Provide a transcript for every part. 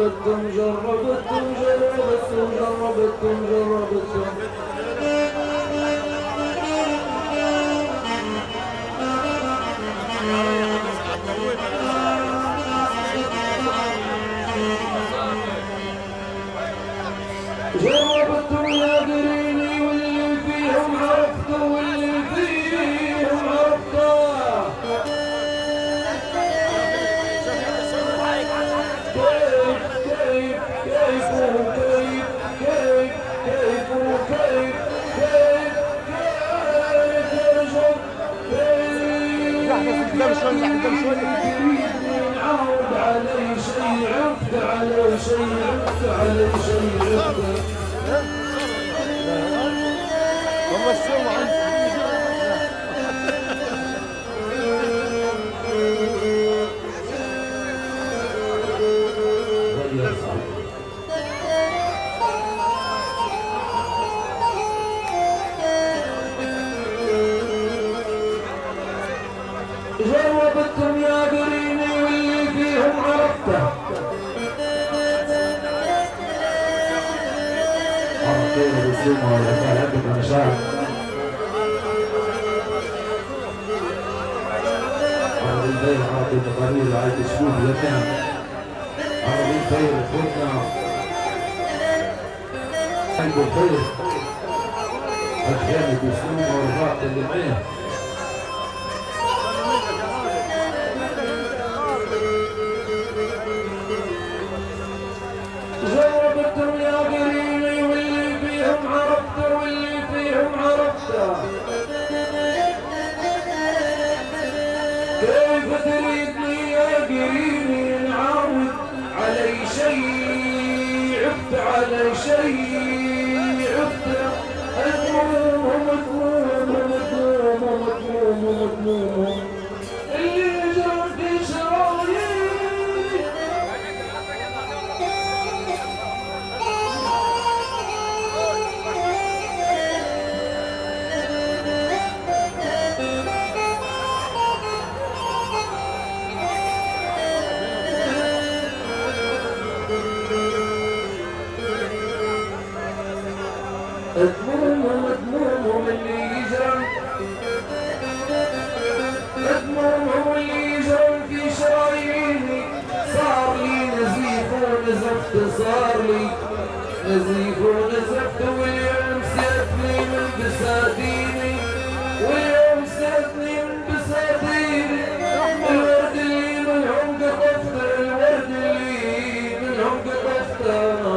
جربتم يا قريني واللي فيهم عرفته واللي فيهم عرفته. عود علي شيء عفت علي شيء عفت علي شيء عفت. هم السوء جربتم يا قريني واللي فيهم عرفته. عرفتين بالسومة والعفال عندك المشاعر. عربين خير عربين تقارير عايز تشوف يتنا. عربين خير اخوتنا عنده الخير. الخير بالسومة والرفاق اللي معيه. جربتم يا قريني واللي فيهم عرفته واللي فيهم عرفته. كيف تريدني يا قريني نعاود علي شيء عفت علي شيء عفت. مذموم مذموم مذموم مذموم مذموم اللي يجرى في شرايين. مذموم اللي يجرى مذموم اللي يجرى في شراييني. صار لي نزيف ونزفت صار لي نزيف ونزفت واليوم سيتني من بساتيني واليوم سيتني من بساتيني. الورد اللي منهم قطفته الورد اللي منهم قطفته.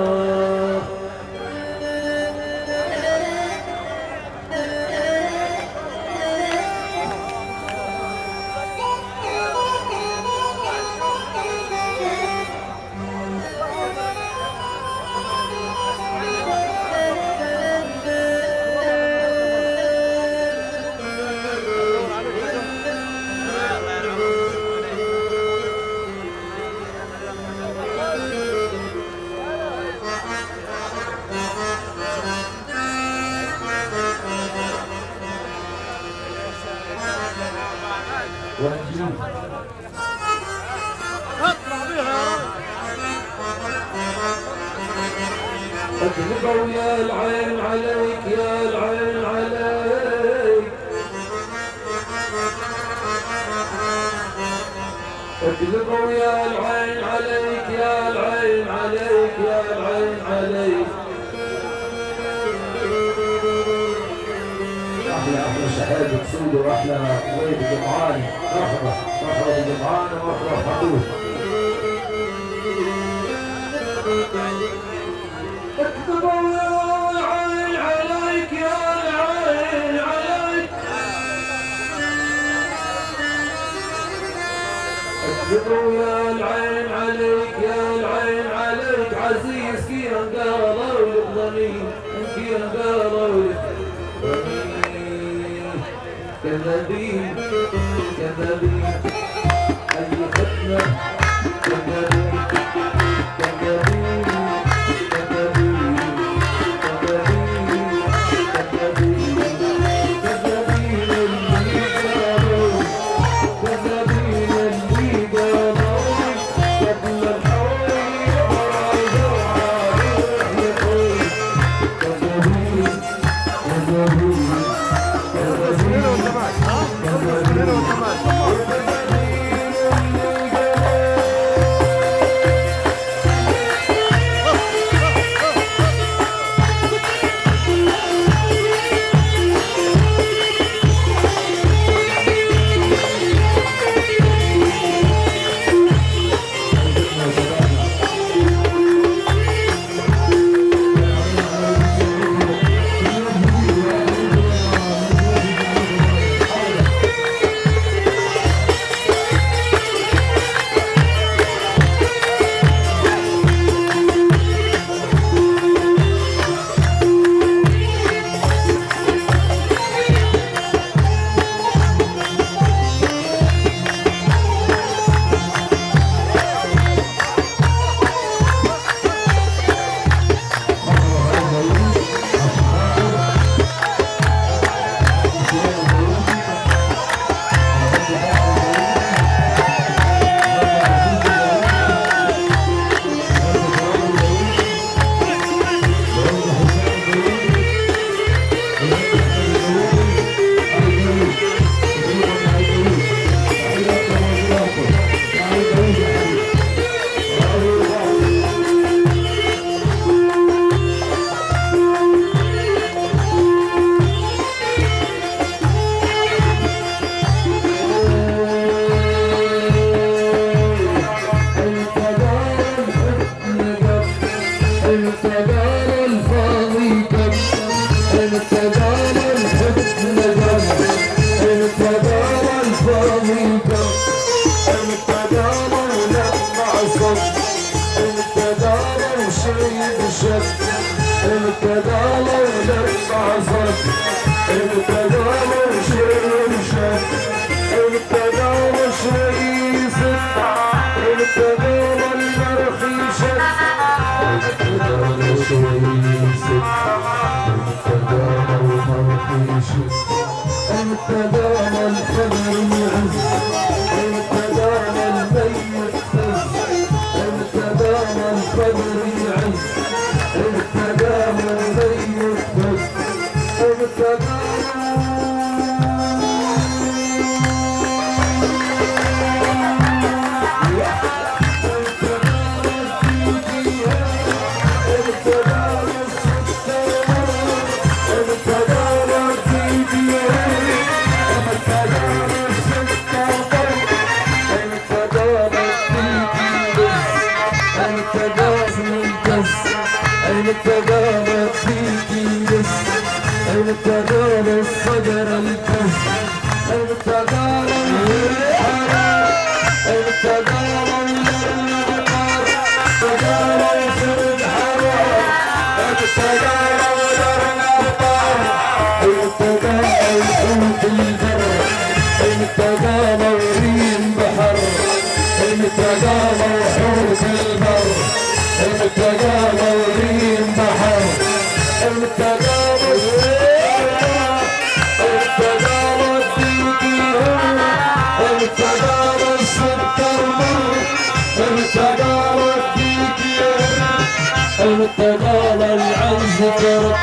اطلقوا يا العين عليك يا العين عليك. اطلقوا يا العين عليك يا العين عليك يا العين عليك. احلى شهادة سود واحلى ويد جمعان. مرحبا بجمعان ومرحبا بحدود. اكتبوا يا العين عليك يا العين عليك. اكتبوا يا العين عليك يا العين عليك. عزيز كيران قالوا للضنين كيران قالوا كذابين كذابين أي فتنة كذابين كذابين كذابين كذابين كذابين كذابين اللي قالوا كذابين اللي قالوا قبل الحواري يرشد ابتدى لون القصد ابتدى مش يرشد ابتدى مش يسد ابتدى المرخ يشد ابتدى مش يسد ابتدى المرخ يشد ابتدى القدر يعز ابتدى الميت فز ابتدى القدر يعز ابتدى الميت فز ابتدى المتقام فيكي بس المتقام الصدر الكس المتقام الحرام المتقام النار المتقام سرد حرام المتقام النار المتقام الحوت البر المتقام الريم بحر المتقام الحوت البر المتقام الريم بحر المتقام المتقام الديدي المتقام السكر مر المتقام الديدي المتقام العنز كرب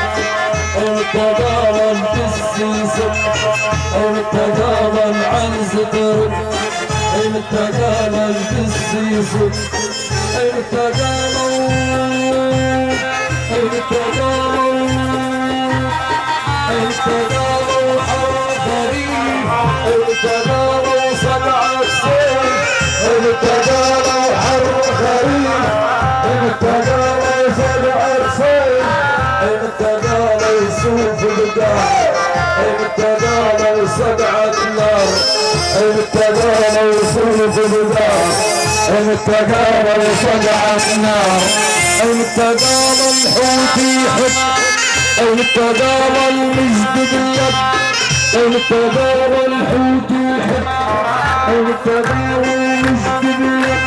المتقام الدسيسة المتقام العنز كرب المتقام الدسيسة المتقام المتقام حرفري المتقام صنعة سير المتقام حرفري المتقام صنعة سير المتقام يسوف الدار المتقام صنعة نار المتقام يسوف الدار المتقام صنعة نار المتقام الحوت يحب المتقام المجد باليد المتقام الحوت يحب المتقام المجد باليد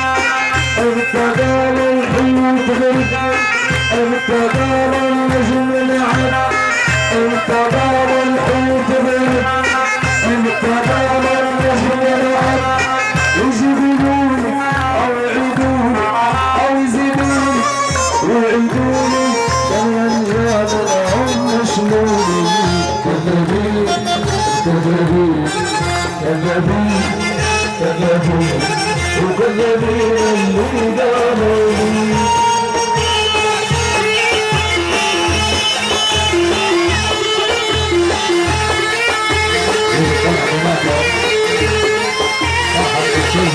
المتقام الحوت غرب المتقام النجم لعب المتقام الحوت غرب المتقام النجم لعب يجيبوني او يعيدوني او يزيدوني ويعيدوني كالرجال هم مشلولي كذابين كذابين كذابين كذابين وكذابين اللي قالولي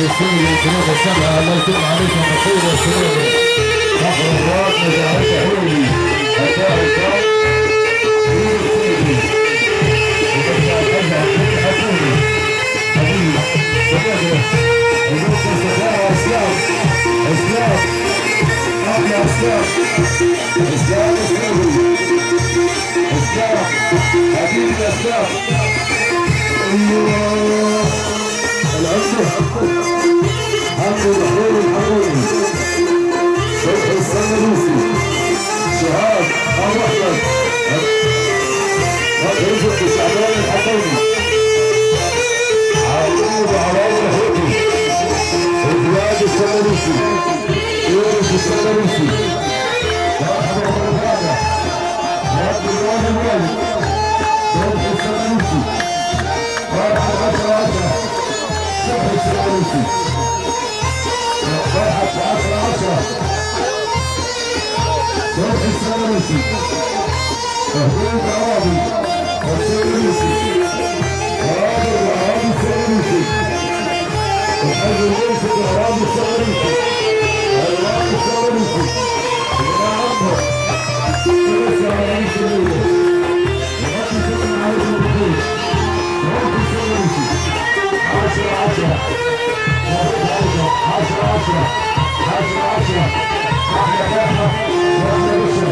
السوري 3-7 الله يتم عليكم خير السرور نحن الرات مجاهد حولي أداء الكرام حبيبي وبرجع الحجة حبيبي حبيبي سبابة وقلت سبابة أسلام أسلام أحلى أسلام أسلام أسلام حبيبي أسلام الله العزة حمد الحور الحمودي فتحي السندوسي شهاب أبو أحمد رزق شعبان الحطيمي عاوض عراوي الحوتي رزواد السندوسي يونس السندوسي مرحبا بالرفاقة عبد الله الوالد فتحي السندوسي مرحبا 10 صبحي السندوسي فرحة 10 صبحي السندوسي تهديد عربي السندوسي عربي العربي السندوسي الحاج الرئيسي العربي السندوسي العربي السندوسي ابن عمر لسه على رئيس الليلة وغطي سنة عليكم بخير صبحي السندوسي 10 10 10 10 10 10 10 10 10 10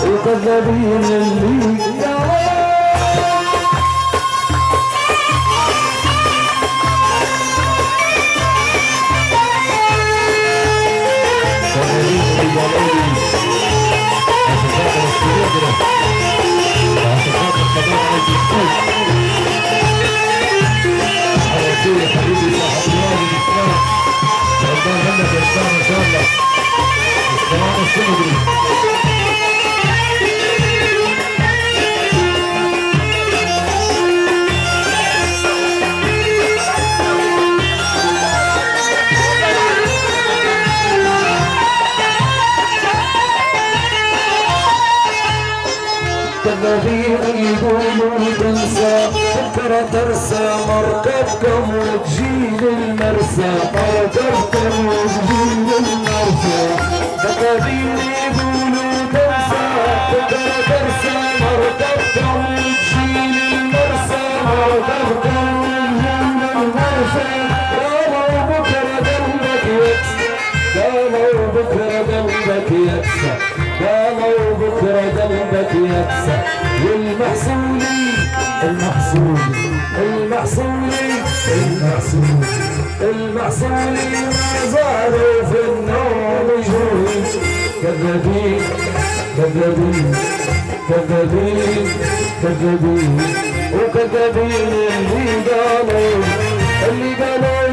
وكذابين اللي كذابين يقولوا تنسى بكرة ترسى مركبكم وتجيل المرسى مركبكم وتجيل المرسى كذابين يقولوا تنسى بكرة ترسى مركبكم وتجيل المرسى مركبكم وتجيل المرسى قالوا بكرة قلبك يكسى قالوا بكرة قلبك يكسى قالوا بكرة قلبك يكسى والمحصولي المحصولي ما زالوا في النوم يجرون كذابين كذابين كذابين كذابين وكذابين اللي قالوا اللي قالوا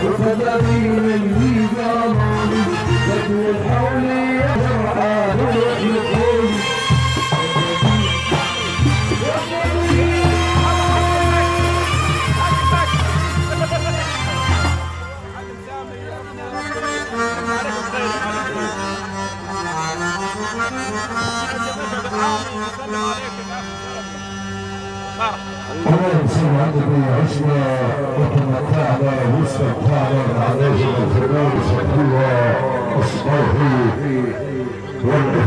وفداني اللي قاموني لكن حولي فرحان ويحلفون اللهم صل على النبي عشنا وتمتعنا واستمتعنا عليه من الفردوس والحلوى والصباح والإخلاص.